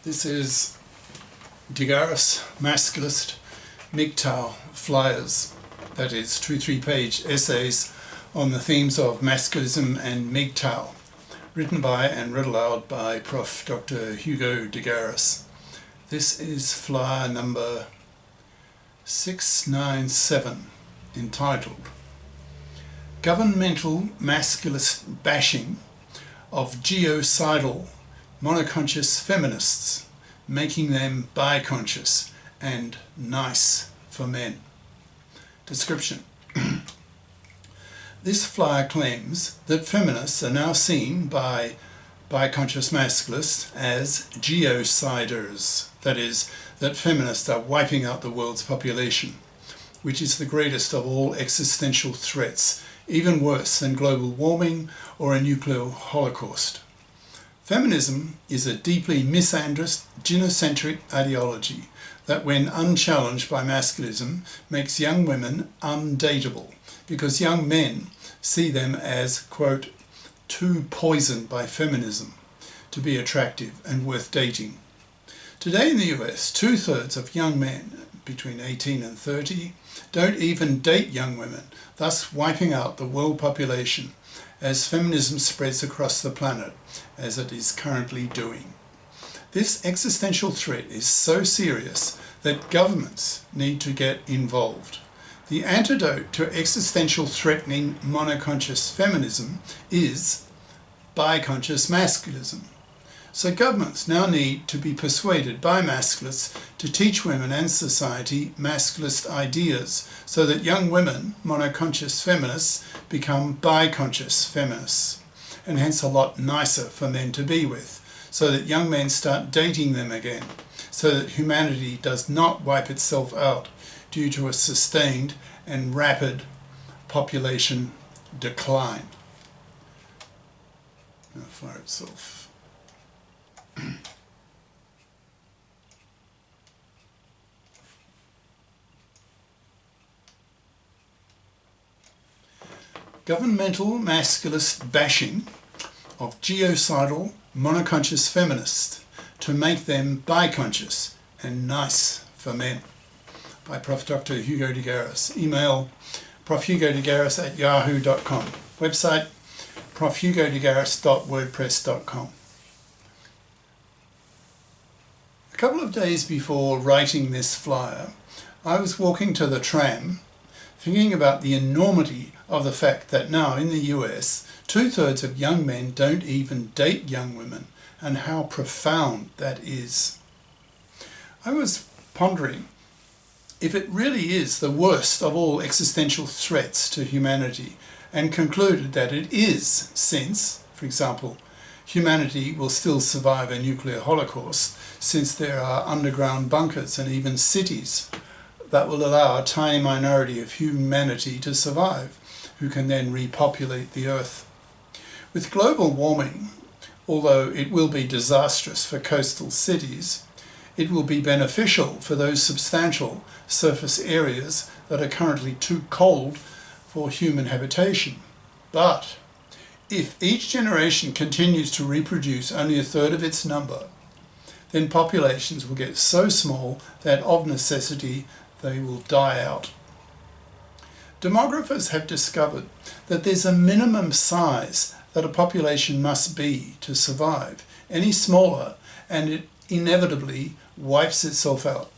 This is Garis, masculist, MGTOW flyers, that is 2 3-page essays on the themes of masculism and MGTOW, written by and read aloud by Prof. Dr. Hugo de Garis. This is flyer number 697, entitled Governmental Masculist Bashing of Geocidal Monoconscious Feminists, making them Biconscious and nice for men. Description. This flyer claims that feminists are now seen by Biconscious masculists as geociders, that is, that feminists are wiping out the world's population, which is the greatest of all existential threats, even worse than global warming or a nuclear holocaust. Feminism is a deeply misandrist, gynocentric ideology that, when unchallenged by masculism, makes young women undatable because young men see them as, quote, too poisoned by feminism to be attractive and worth dating. Today in the US, 2/3 of young men between 18 and 30 don't even date young women, thus wiping out the world population as feminism spreads across the planet, as it is currently doing. This existential threat is so serious that governments need to get involved. The antidote to existential threatening monoconscious feminism is biconscious masculism. So governments now need to be persuaded by masculists to teach women and society masculist ideas so that young women, monoconscious feminists, become biconscious feminists, and hence a lot nicer for men to be with, so that young men start dating them again, so that humanity does not wipe itself out due to a sustained and rapid population decline. Now fire itself. Governmental masculist bashing of geocidal monoconscious feminists to make them biconscious and nice for men, by Prof. Dr. Hugo de Garis. Email profhugodegaris@yahoo.com. Website profhugodegaris.wordpress.com. A couple of days before writing this flyer, I was walking to the tram thinking about the enormity of the fact that now in the US, 2/3 of young men don't even date young women, and how profound that is. I was pondering if it really is the worst of all existential threats to humanity, and concluded that it is, since, for example, humanity will still survive a nuclear holocaust, since there are underground bunkers and even cities that will allow a tiny minority of humanity to survive, who can then repopulate the earth. With global warming, although it will be disastrous for coastal cities, it will be beneficial for those substantial surface areas that are currently too cold for human habitation. But if each generation continues to reproduce only 1/3 of its number, then populations will get so small that of necessity they will die out. Demographers have discovered that there's a minimum size that a population must be to survive. Any smaller and it inevitably wipes itself out.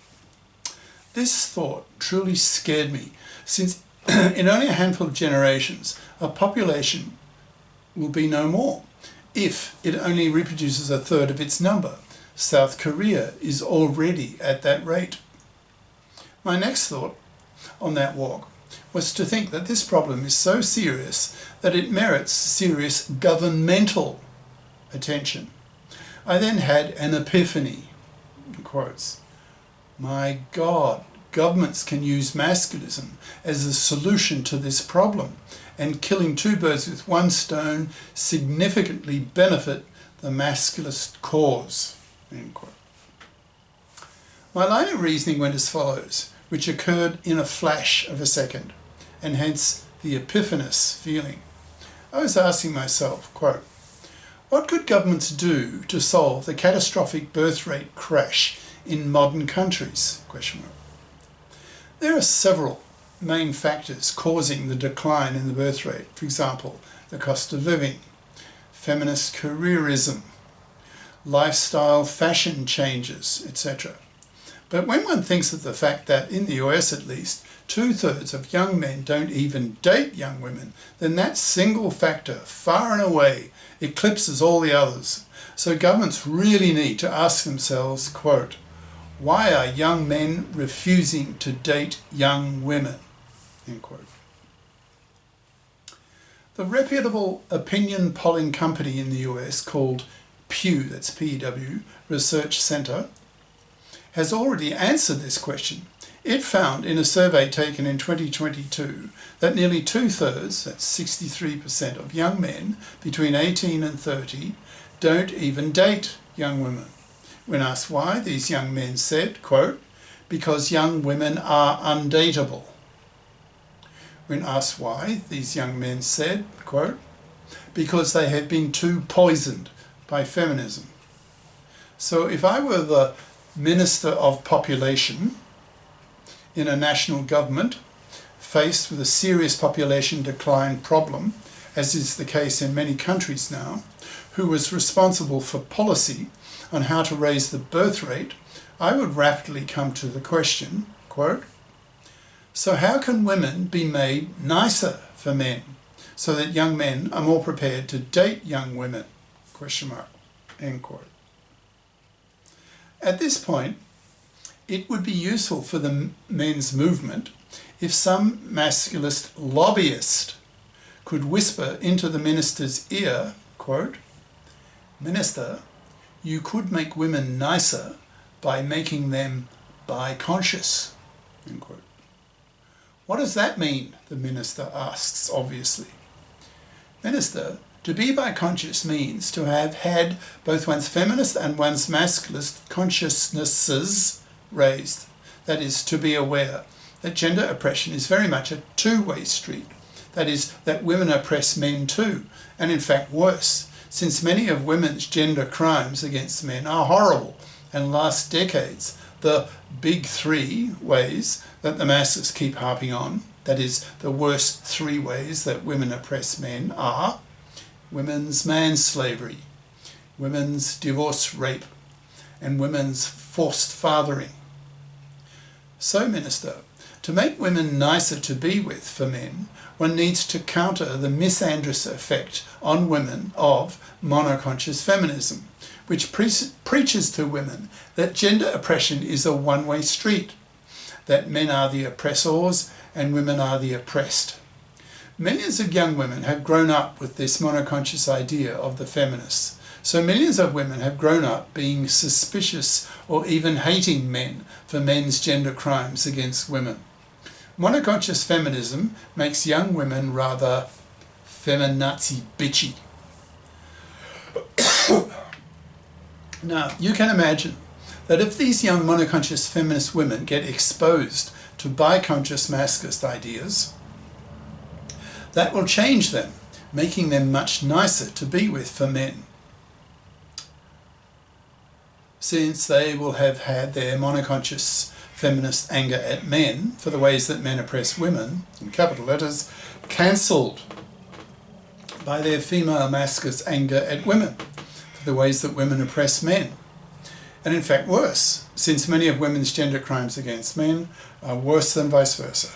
This thought truly scared me, since in only a handful of generations a population will be no more if it only reproduces 1/3 of its number. South Korea is already at that rate. My next thought on that walk was to think that this problem is so serious that it merits serious governmental attention. I then had an epiphany, in quotes. My God, governments can use masculism as a solution to this problem, and killing 2 birds with 1 stone significantly benefit the masculist cause, end quote. My line of reasoning went as follows, which occurred in a flash of a second, and hence the epiphanous feeling. I was asking myself, quote, What could governments do to solve the catastrophic birth rate crash in modern countries? There are several main factors causing the decline in the birth rate. For example, the cost of living, feminist careerism, lifestyle fashion changes, etc. But when one thinks of the fact that, in the US at least, 2/3 of young men don't even date young women, then that single factor far and away eclipses all the others. So governments really need to ask themselves, quote, why are young men refusing to date young women? End quote. The reputable opinion polling company in the US called Pew, that's P-E-W, Research Center, has already answered this question. It found in a survey taken in 2022 that nearly 2/3, that's 63% of young men between 18 and 30, don't even date young women. When asked why, these young men said, quote, because young women are undateable. When asked why, these young men said, quote, because they have been too poisoned by feminism. So if I were the Minister of Population in a national government faced with a serious population decline problem, as is the case in many countries now, who was responsible for policy on how to raise the birth rate, I would rapidly come to the question, quote, so how can women be made nicer for men so that young men are more prepared to date young women? Question mark, end quote. At this point, it would be useful for the men's movement if some masculist lobbyist could whisper into the minister's ear, quote, Minister, you could make women nicer by making them biconscious, end quote. What does that mean? The minister asks, obviously. Minister, to be biconscious means to have had both one's feminist and one's masculist consciousnesses raised. That is, to be aware that gender oppression is very much a two-way street. That is, that women oppress men too, and in fact worse, since many of women's gender crimes against men are horrible and last decades. The big three ways that the masses keep harping on, that is, the worst three ways that women oppress men, are women's manslavery, women's divorce rape, and women's forced fathering. So, Minister, to make women nicer to be with for men, one needs to counter the misandrist effect on women of monoconscious feminism, which preaches to women that gender oppression is a one-way street, that men are the oppressors and women are the oppressed. Millions of young women have grown up with this monoconscious idea of the feminists. So millions of women have grown up being suspicious or even hating men for men's gender crimes against women. Monoconscious feminism makes young women rather feminazi bitchy. Now, you can imagine that if these young monoconscious feminist women get exposed to biconscious masculist ideas, that will change them, making them much nicer to be with for men, since they will have had their monoconscious feminist anger at men for the ways that men oppress women, in capital letters, cancelled by their female masculist anger at women for the ways that women oppress men. And in fact worse, since many of women's gender crimes against men are worse than vice versa.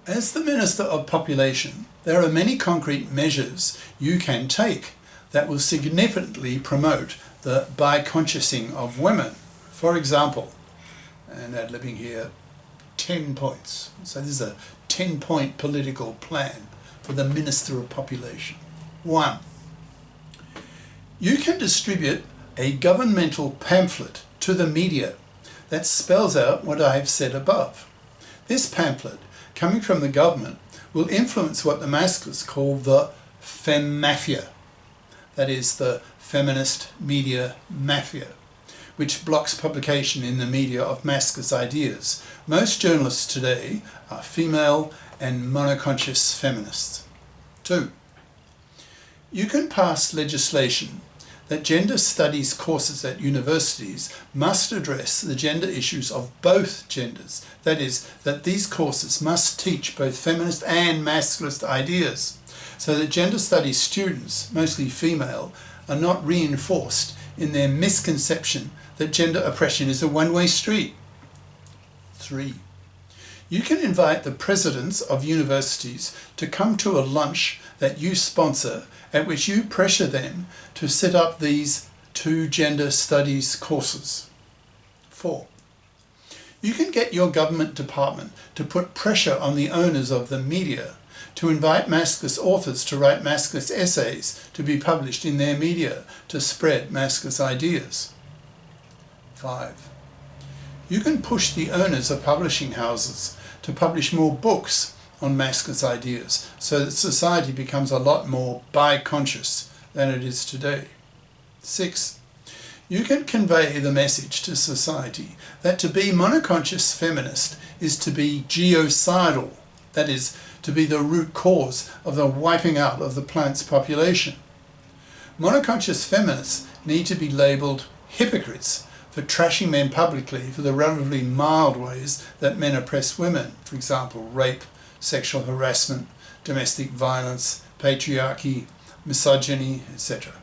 As the Minister of Population, there are many concrete measures you can take that will significantly promote the biconsciousing of women. For example, and ad-libbing here, 10 points. So this is a 10-point political plan for the Minister of Population. 1. You can distribute a governmental pamphlet to the media that spells out what I have said above. This pamphlet, coming from the government, will influence what the masculists call the fem mafia, that is, the feminist media mafia, which blocks publication in the media of masculist ideas. Most journalists today are female and monoconscious feminists. 2. You can pass legislation that gender studies courses at universities must address the gender issues of both genders. That is, that these courses must teach both feminist and masculist ideas, so that gender studies students, mostly female, are not reinforced in their misconception that gender oppression is a one-way street. 3. You can invite the presidents of universities to come to a lunch that you sponsor, at which you pressure them to set up these 2 gender studies courses. 4. You can get your government department to put pressure on the owners of the media to invite masculist authors to write masculist essays to be published in their media to spread masculist ideas. 5. You can push the owners of publishing houses to publish more books on masculist ideas so that society becomes a lot more biconscious than it is today. 6. You can convey the message to society that to be monoconscious feminist is to be geocidal, that is, to be the root cause of the wiping out of the plant's population. Monoconscious feminists need to be labelled hypocrites for trashing men publicly for the relatively mild ways that men oppress women, for example, rape, sexual harassment, domestic violence, patriarchy, misogyny, etc.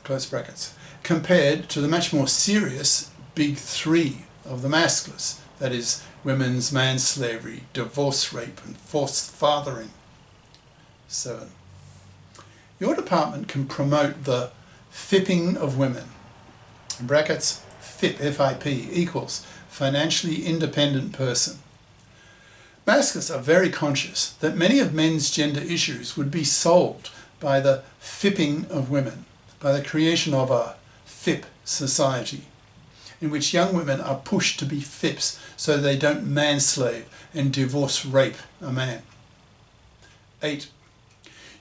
Close brackets. Compared to the much more serious big 3 of the masculists, that is, women's manslavery, divorce rape, and forced fathering. 7. Your department can promote the fipping of women. In brackets, FIP, F-I-P, equals financially independent person. Masculists are very conscious that many of men's gender issues would be solved by the fipping of women, by the creation of a FIP society, in which young women are pushed to be FIPs so they don't manslave and divorce rape a man. 8.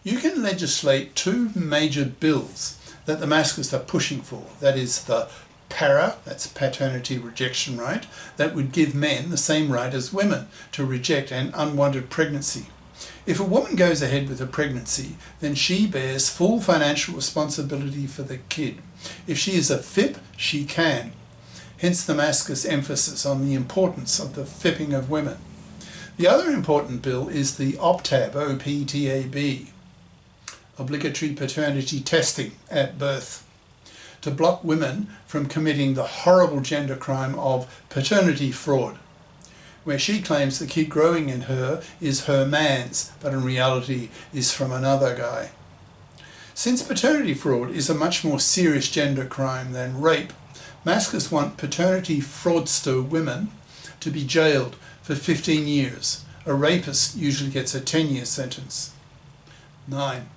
You can legislate 2 major bills that the masculists are pushing for, that is the para, that's paternity rejection right, that would give men the same right as women to reject an unwanted pregnancy. If a woman goes ahead with a pregnancy, then she bears full financial responsibility for the kid. If she is a FIP, she can. Hence the masculist emphasis on the importance of the fipping of women. The other important bill is the OPTAB, O-P-T-A-B, obligatory paternity testing at birth, to block women from committing the horrible gender crime of paternity fraud, where she claims the kid growing in her is her man's, but in reality is from another guy. Since paternity fraud is a much more serious gender crime than rape, masculists want paternity fraudster women to be jailed for 15 years. A rapist usually gets a 10-year sentence. 9.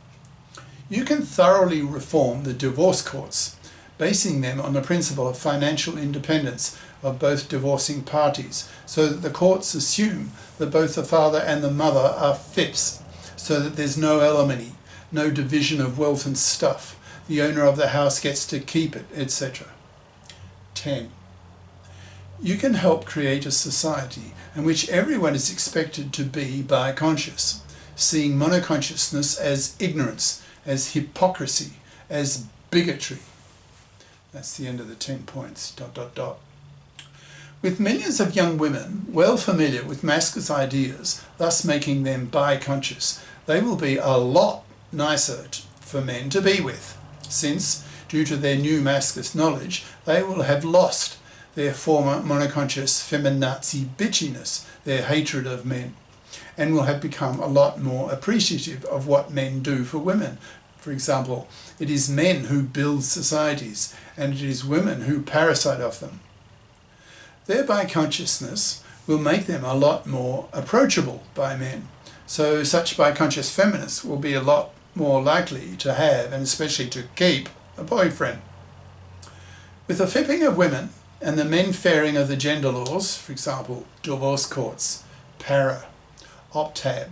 You can thoroughly reform the divorce courts, basing them on the principle of financial independence of both divorcing parties, so that the courts assume that both the father and the mother are FIPs, so that there's no alimony, no division of wealth and stuff, the owner of the house gets to keep it, etc. 10. You can help create a society in which everyone is expected to be biconscious, seeing monoconsciousness as ignorance, as hypocrisy, as bigotry. That's the end of the 10 points, ... With millions of young women well familiar with masculist ideas, thus making them biconscious, they will be a lot nicer for men to be with, since, due to their new masculist knowledge, they will have lost their former monoconscious feminazi bitchiness, their hatred of men, and will have become a lot more appreciative of what men do for women. For example, it is men who build societies, and it is women who parasite off them. Their biconsciousness will make them a lot more approachable by men, so such biconscious feminists will be a lot more likely to have, and especially to keep, a boyfriend. With the fipping of women and the men fairing of the gender laws, for example, divorce courts, para, OPTAB,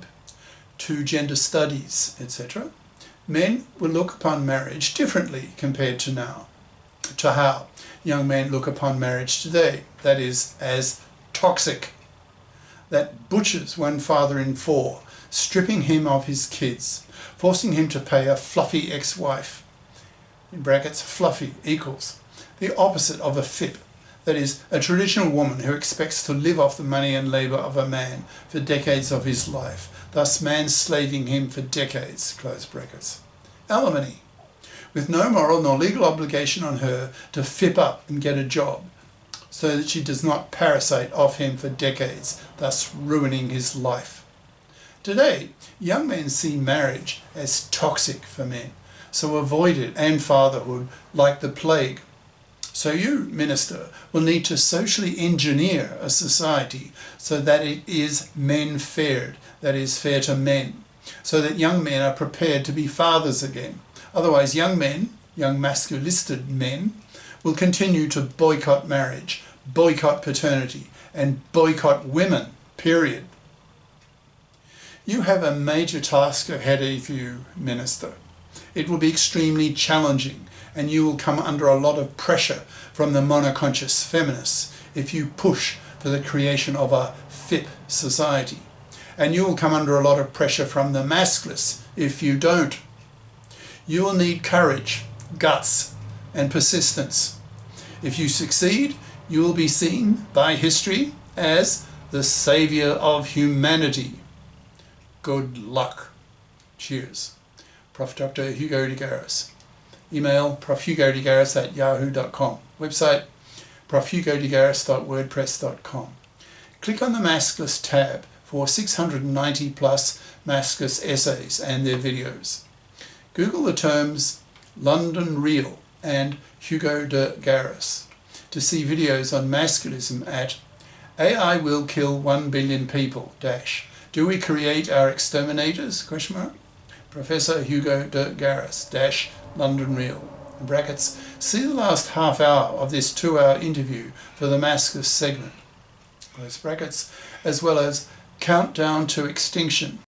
2 gender studies, etc., men will look upon marriage differently compared to now, to how young men look upon marriage today, that is, as toxic, that butchers one father in 4, stripping him of his kids, forcing him to pay a fluffy ex-wife, in brackets fluffy equals the opposite of a FIP, that is, a traditional woman who expects to live off the money and labour of a man for decades of his life, thus manslaving him for decades, close brackets. Alimony, with no moral nor legal obligation on her to FIP up and get a job, so that she does not parasite off him for decades, thus ruining his life. Today, young men see marriage as toxic for men, so avoid it and fatherhood like the plague. So you, minister, will need to socially engineer a society so that it is men-fared, that is, fair to men, so that young men are prepared to be fathers again. Otherwise, young men, young masculisted men, will continue to boycott marriage, boycott paternity, and boycott women, period. You have a major task ahead of you, minister. It will be extremely challenging, and you will come under a lot of pressure from the monoconscious feminists if you push for the creation of a FIP society. And you will come under a lot of pressure from the masculists if you don't. You will need courage, guts, and persistence. If you succeed, you will be seen by history as the saviour of humanity. Good luck. Cheers. Prof. Dr. Hugo de Garis. Email profhugodegaris@yahoo.com. Website profhugodegaris.wordpress.com. Click on the Masculist tab for 690 plus masculist essays and their videos. Google the terms London Real and Hugo de Garis to see videos on masculism at AI will kill 1 billion people - do we create our exterminators? Professor Hugo de Garis - London Real. In brackets, see the last half hour of this 2-hour interview for the masculist segment, close brackets, as well as Countdown to Extinction,